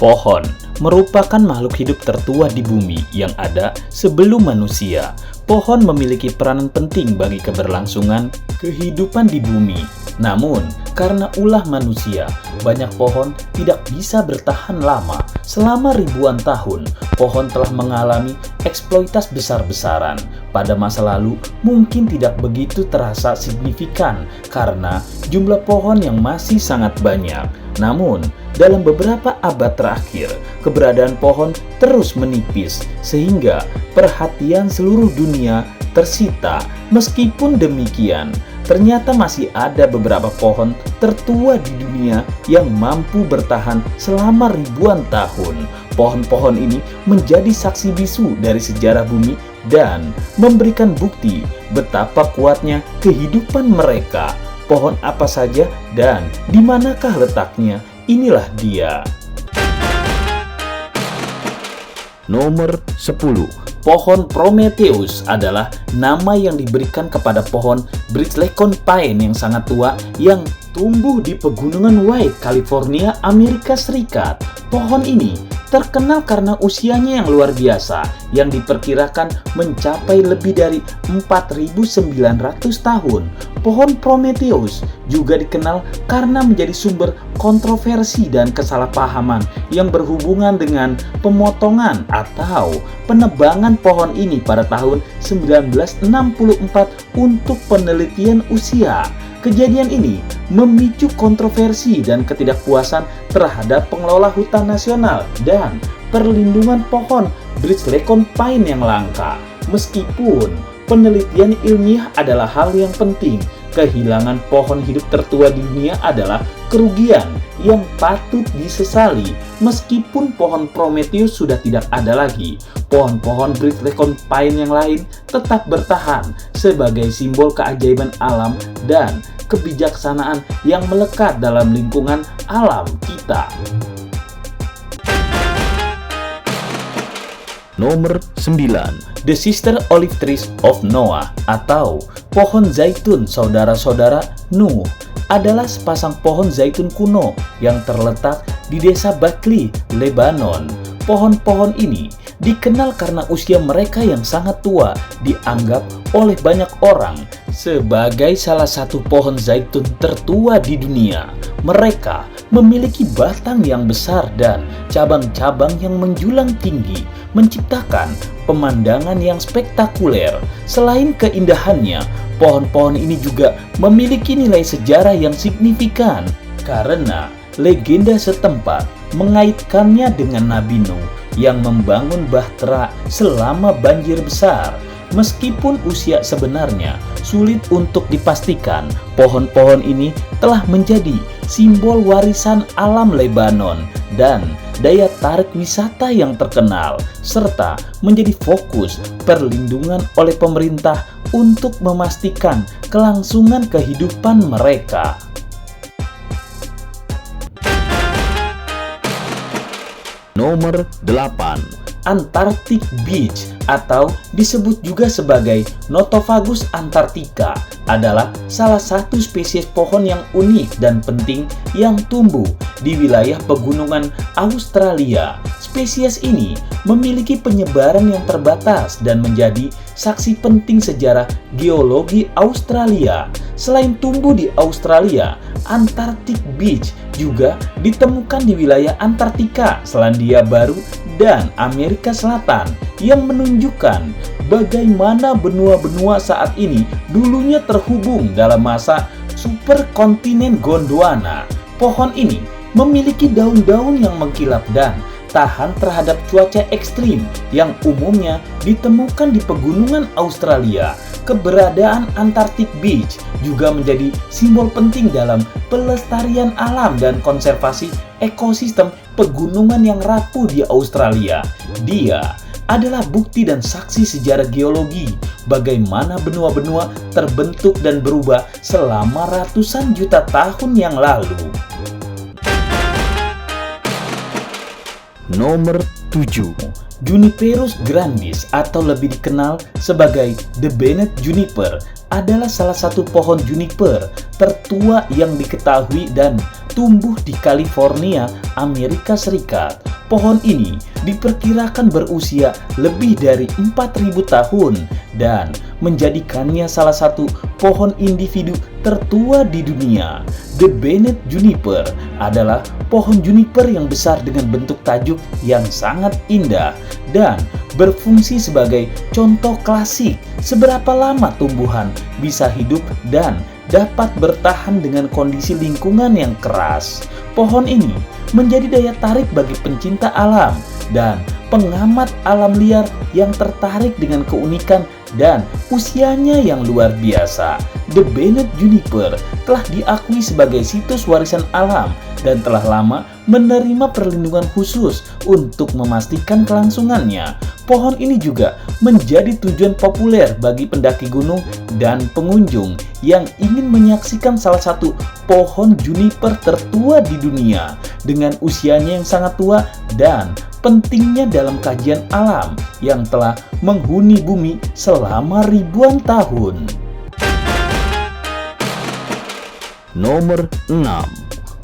Pohon merupakan makhluk hidup tertua di bumi yang ada sebelum manusia. Pohon memiliki peranan penting bagi keberlangsungan kehidupan di bumi. Namun, karena ulah manusia, banyak pohon tidak bisa bertahan lama. Selama ribuan tahun, pohon telah mengalami eksploitasi besar-besaran. Pada masa lalu, mungkin tidak begitu terasa signifikan karena jumlah pohon yang masih sangat banyak. Namun, dalam beberapa abad terakhir, keberadaan pohon terus menipis sehingga perhatian seluruh dunia tersita. Meskipun demikian, ternyata masih ada beberapa pohon tertua di dunia yang mampu bertahan selama ribuan tahun. Pohon-pohon ini menjadi saksi bisu dari sejarah bumi dan memberikan bukti betapa kuatnya kehidupan mereka. Pohon apa saja dan di manakah letaknya? Inilah dia. Nomor 10. Pohon Prometheus adalah nama yang diberikan kepada pohon Bridgecone Pine yang sangat tua yang tumbuh di pegunungan White, California, Amerika Serikat. Pohon ini terkenal karena usianya yang luar biasa yang diperkirakan mencapai lebih dari 4.900 tahun. Pohon Prometheus juga dikenal karena menjadi sumber kontroversi dan kesalahpahaman yang berhubungan dengan pemotongan atau penebangan pohon ini pada tahun 1964 untuk penelitian usia. Kejadian ini memicu kontroversi dan ketidakpuasan terhadap pengelola hutan nasional dan perlindungan pohon Bridgecone Pine yang langka. Meskipun penelitian ilmiah adalah hal yang penting, kehilangan pohon hidup tertua di dunia adalah kerugian yang patut disesali. Meskipun pohon Prometheus sudah tidak ada lagi, pohon-pohon Bridgecone Pine yang lain tetap bertahan sebagai simbol keajaiban alam dan kebijaksanaan yang melekat dalam lingkungan alam kita. Nomor 9. The Sister Olive Trees of Noah atau pohon zaitun saudara-saudara Nuh adalah sepasang pohon zaitun kuno yang terletak di desa Bakli, Lebanon. Pohon-pohon ini dikenal karena usia mereka yang sangat tua, dianggap oleh banyak orang sebagai salah satu pohon zaitun tertua di dunia. Mereka memiliki batang yang besar dan cabang-cabang yang menjulang tinggi, menciptakan pemandangan yang spektakuler. Selain keindahannya, pohon-pohon ini juga memiliki nilai sejarah yang signifikan karena legenda setempat mengaitkannya dengan Nabi Nuh yang membangun bahtera selama banjir besar. Meskipun usia sebenarnya sulit untuk dipastikan, pohon-pohon ini telah menjadi simbol warisan alam Lebanon dan daya tarik wisata yang terkenal, serta menjadi fokus perlindungan oleh pemerintah untuk memastikan kelangsungan kehidupan mereka. Nomor 8. Antarctic Beech atau disebut juga sebagai Nothofagus antarctica adalah salah satu spesies pohon yang unik dan penting yang tumbuh di wilayah pegunungan Australia. Spesies ini memiliki penyebaran yang terbatas dan menjadi saksi penting sejarah geologi Australia. Selain tumbuh di Australia, Antarctic Beech juga ditemukan di wilayah Antartika, Selandia Baru, dan Amerika Selatan yang menunjukkan bagaimana benua-benua saat ini dulunya terhubung dalam masa superkontinen Gondwana. Pohon ini memiliki daun-daun yang mengkilap dan tahan terhadap cuaca ekstrim yang umumnya ditemukan di pegunungan Australia. Keberadaan Antarctic Beech juga menjadi simbol penting dalam pelestarian alam dan konservasi ekosistem pegunungan yang rapuh di Australia. Dia adalah bukti dan saksi sejarah geologi bagaimana benua-benua terbentuk dan berubah selama ratusan juta tahun yang lalu. Nomor 7. Juniperus grandis atau lebih dikenal sebagai The Bennett Juniper adalah salah satu pohon juniper tertua yang diketahui dan tumbuh di California, Amerika Serikat. Pohon ini diperkirakan berusia lebih dari 4.000 tahun dan menjadikannya salah satu pohon individu tertua di dunia. The Bennett Juniper adalah pohon juniper yang besar dengan bentuk tajuk yang sangat indah dan berfungsi sebagai contoh klasik seberapa lama tumbuhan bisa hidup dan dapat bertahan dengan kondisi lingkungan yang keras. Pohon ini menjadi daya tarik bagi pencinta alam dan pengamat alam liar yang tertarik dengan keunikan dan usianya yang luar biasa. The Bennett Juniper telah diakui sebagai situs warisan alam dan telah lama menerima perlindungan khusus untuk memastikan kelangsungannya. Pohon ini juga menjadi tujuan populer bagi pendaki gunung dan pengunjung yang ingin menyaksikan salah satu pohon juniper tertua di dunia dengan usianya yang sangat tua dan pentingnya dalam kajian alam yang telah menghuni bumi selama ribuan tahun. Nomor 6.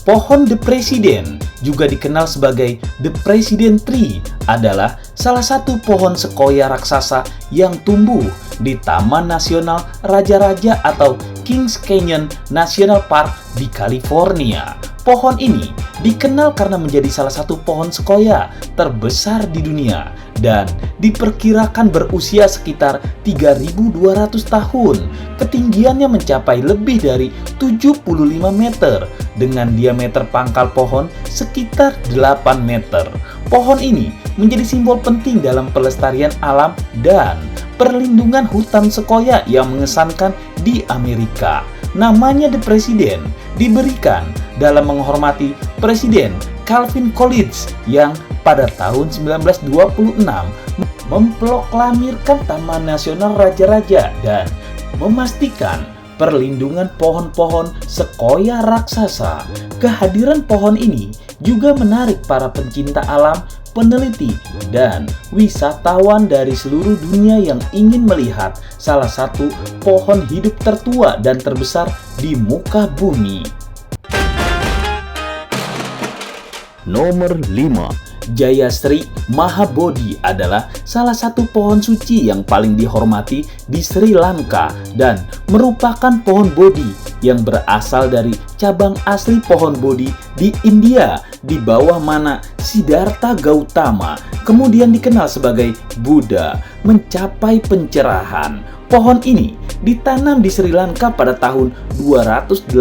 Pohon The President, juga dikenal sebagai The President Tree, adalah salah satu pohon sekoya raksasa yang tumbuh di Taman Nasional Raja-Raja atau Kings Canyon National Park di California. Pohon ini dikenal karena menjadi salah satu pohon sekoya terbesar di dunia dan diperkirakan berusia sekitar 3.200 tahun. Ketinggiannya mencapai lebih dari 75 meter dengan diameter pangkal pohon sekitar 8 meter. Pohon ini menjadi simbol penting dalam pelestarian alam dan perlindungan hutan sekoya yang mengesankan di Amerika. Namanya The President diberikan dalam menghormati Presiden Calvin Coolidge yang pada tahun 1926 memproklamirkan Taman Nasional Raja-Raja dan memastikan perlindungan pohon-pohon sekoya raksasa. Kehadiran pohon ini juga menarik para pencinta alam, peneliti, dan wisatawan dari seluruh dunia yang ingin melihat salah satu pohon hidup tertua dan terbesar di muka bumi. Nomor 5. Jayasri Mahabodhi adalah salah satu pohon suci yang paling dihormati di Sri Lanka dan merupakan pohon Bodhi yang berasal dari cabang asli pohon Bodhi di India di bawah mana Siddhartha Gautama, kemudian dikenal sebagai Buddha, mencapai pencerahan. Pohon ini ditanam di Sri Lanka pada tahun 288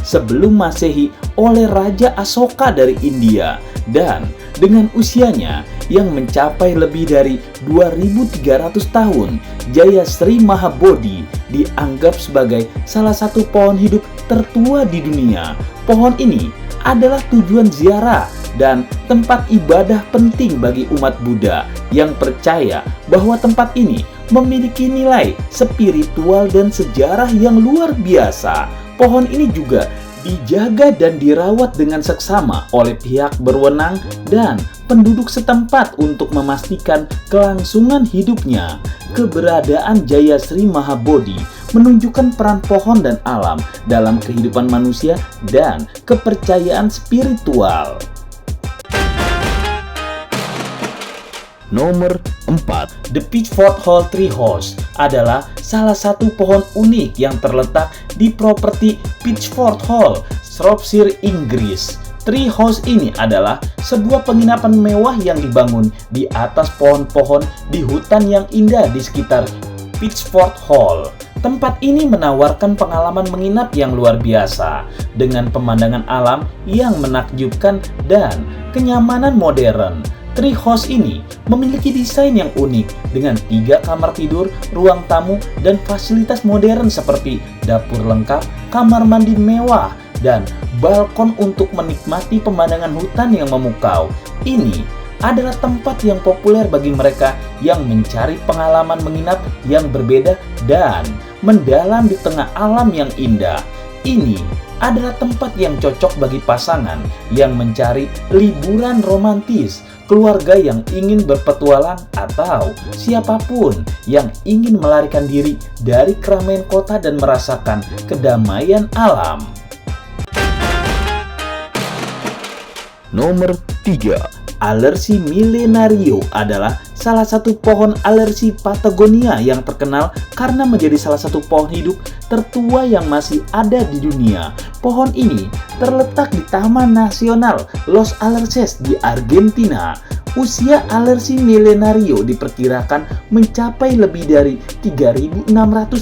sebelum Masehi oleh Raja Asoka dari India, dan dengan usianya yang mencapai lebih dari 2.300 tahun, Jayasri Mahabodhi dianggap sebagai salah satu pohon hidup tertua di dunia. Pohon ini adalah tujuan ziarah dan tempat ibadah penting bagi umat Buddha yang percaya bahwa tempat ini memiliki nilai spiritual dan sejarah yang luar biasa. Pohon ini juga dijaga dan dirawat dengan seksama oleh pihak berwenang dan penduduk setempat untuk memastikan kelangsungan hidupnya. Keberadaan Jayasri Mahabodhi menunjukkan peran pohon dan alam dalam kehidupan manusia dan kepercayaan spiritual. Nomor 4. The Pitchford Hall Treehouse adalah salah satu pohon unik yang terletak di properti Pitchford Hall, Shropshire, Inggris. Treehouse ini adalah sebuah penginapan mewah yang dibangun di atas pohon-pohon di hutan yang indah di sekitar Pitchford Hall. Tempat ini menawarkan pengalaman menginap yang luar biasa dengan pemandangan alam yang menakjubkan dan kenyamanan modern. Treehouse ini memiliki desain yang unik dengan 3 kamar tidur, ruang tamu, dan fasilitas modern seperti dapur lengkap, kamar mandi mewah, dan balkon untuk menikmati pemandangan hutan yang memukau. Ini adalah tempat yang populer bagi mereka yang mencari pengalaman menginap yang berbeda dan mendalam di tengah alam yang indah. Ini adalah tempat yang cocok bagi pasangan yang mencari liburan romantis, keluarga yang ingin berpetualang, atau siapapun yang ingin melarikan diri dari keramaian kota dan merasakan kedamaian alam. Nomor 3. Alersi millenario adalah salah satu pohon alersi Patagonia yang terkenal karena menjadi salah satu pohon hidup tertua yang masih ada di dunia. Pohon ini terletak di Taman Nasional Los Alerces di Argentina. Usia alersi millenario diperkirakan mencapai lebih dari 3.600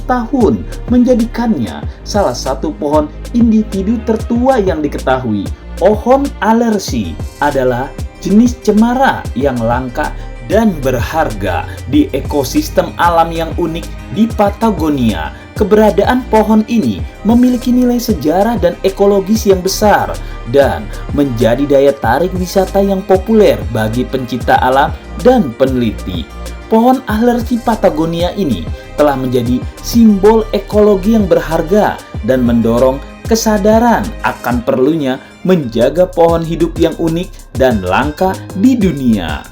tahun, menjadikannya salah satu pohon individu tertua yang diketahui. Pohon alersi adalah jenis cemara yang langka dan berharga di ekosistem alam yang unik di Patagonia. Keberadaan pohon ini memiliki nilai sejarah dan ekologis yang besar dan menjadi daya tarik wisata yang populer bagi pencinta alam dan peneliti. Pohon alersi Patagonia ini telah menjadi simbol ekologi yang berharga dan mendorong kesadaran akan perlunya menjaga pohon hidup yang unik dan langka di dunia.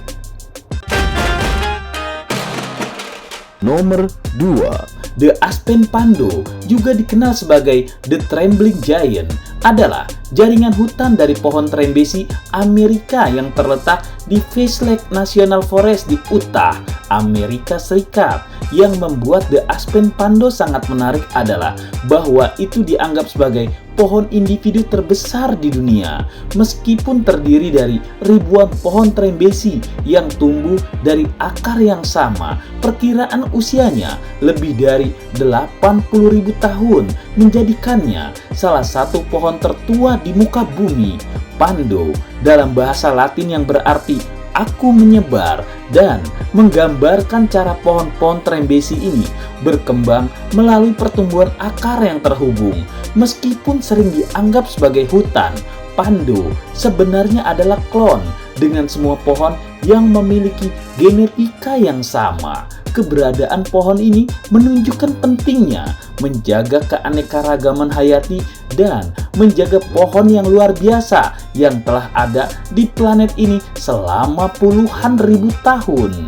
Nomor 2. The Aspen Pando, juga dikenal sebagai The Trembling Giant, adalah jaringan hutan dari pohon trembesi Amerika yang terletak di Face Lake National Forest di Utah, Amerika Serikat. Yang membuat The Aspen Pando sangat menarik adalah bahwa itu dianggap sebagai pohon individu terbesar di dunia, meskipun terdiri dari ribuan pohon trembesi yang tumbuh dari akar yang sama. Perkiraan usianya lebih dari 80.000 tahun, menjadikannya salah satu pohon tertua di muka bumi. Pando dalam bahasa Latin yang berarti aku menyebar dan menggambarkan cara pohon-pohon trembesi ini berkembang melalui pertumbuhan akar yang terhubung. Meskipun sering dianggap sebagai hutan, Pando sebenarnya adalah klon dengan semua pohon yang memiliki genetika yang sama. Keberadaan pohon ini menunjukkan pentingnya menjaga keanekaragaman hayati dan menjaga pohon yang luar biasa yang telah ada di planet ini selama puluhan ribu tahun.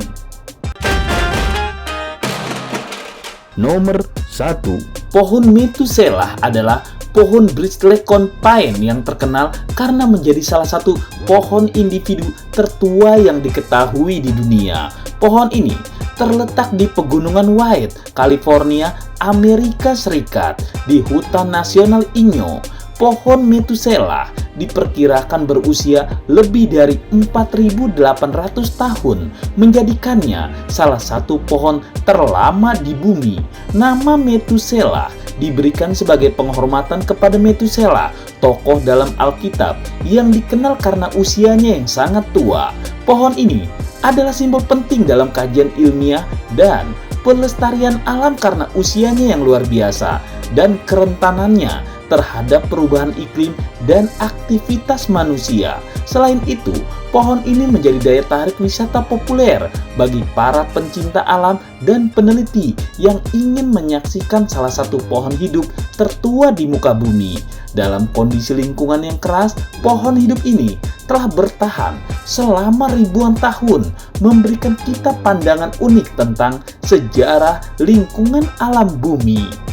Nomor 1. Pohon Methuselah adalah pohon Bridgecreek Pine yang terkenal karena menjadi salah satu pohon individu tertua yang diketahui di dunia. Pohon ini terletak di Pegunungan White, California, Amerika Serikat, di Hutan Nasional Inyo. Pohon Methuselah diperkirakan berusia lebih dari 4.800 tahun, menjadikannya salah satu pohon terlama di bumi. Nama Methuselah diberikan sebagai penghormatan kepada Methuselah, tokoh dalam Alkitab yang dikenal karena usianya yang sangat tua. Pohon ini adalah simbol penting dalam kajian ilmiah dan pelestarian alam karena usianya yang luar biasa dan kerentanannya terhadap perubahan iklim dan aktivitas manusia. Selain itu, pohon ini menjadi daya tarik wisata populer bagi para pencinta alam dan peneliti yang ingin menyaksikan salah satu pohon hidup tertua di muka bumi. Dalam kondisi lingkungan yang keras, pohon hidup ini telah bertahan selama ribuan tahun, memberikan kita pandangan unik tentang sejarah lingkungan alam bumi.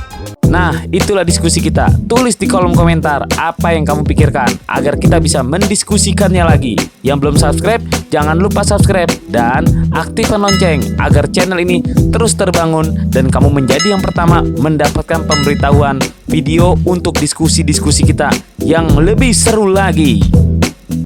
Nah, itulah diskusi kita. Tulis di kolom komentar apa yang kamu pikirkan agar kita bisa mendiskusikannya lagi. Yang belum subscribe, jangan lupa subscribe dan aktifkan lonceng agar channel ini terus terbangun dan kamu menjadi yang pertama mendapatkan pemberitahuan video untuk diskusi-diskusi kita yang lebih seru lagi.